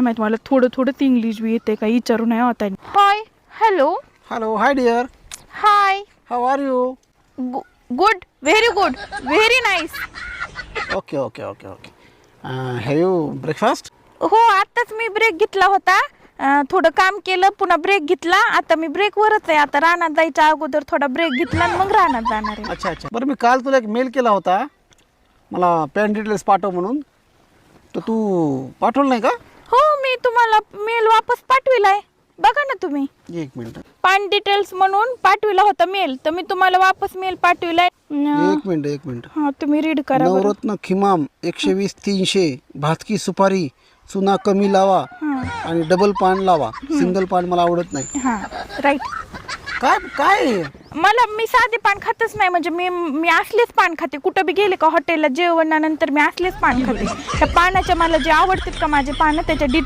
माहित मला थोडं थोडं ती इंग्लिश बी येते काही विचारू नाही होता. Hi hello Hello, hi dear. High How are you? Good very nice. Okay. Have you breakfast? हो आताच मी ब्रेक घेतला होता. थोडं काम केलं पुन्हा ब्रेक घेतला. आता मी ब्रेकवरच आहे. आता रानात जायच्या अगोदर थोडा ब्रेक घेतला आणि मग रानात जाणार आहे. अच्छा. बरं मी काल तुला एक मेल केला होता मला पॅन डिटेल्स पाठव म्हणून, तर तू पाठवलं नाही का? हो मी तुम्हाला मेल वापस पाठविलाय. बघा ना तुम्ही. एक मिनिट. पान डिटेल्स म्हणून पाठविला होता मेल, तर मी तुम्हाला वापस मेल पाठविलाय. एक मिनिट. हा तुम्ही रीड करा बरं. नवरत्न खिमाम 120 300 भातकी सुपारी चुना कमी लावा आणि डबल पान लावा. सिंगल पान मला आवडत नाही. हा राईट. काय मी साधे पान खातच नाही. म्हणजे मी असलेच पान खाते. कुठं बी गेले का हॉटेलला जेवणानंतर मी असलेच पान खाते. त्या पानाच्या मला जे आवडतात का माझे पानं त्याच्या डिटेल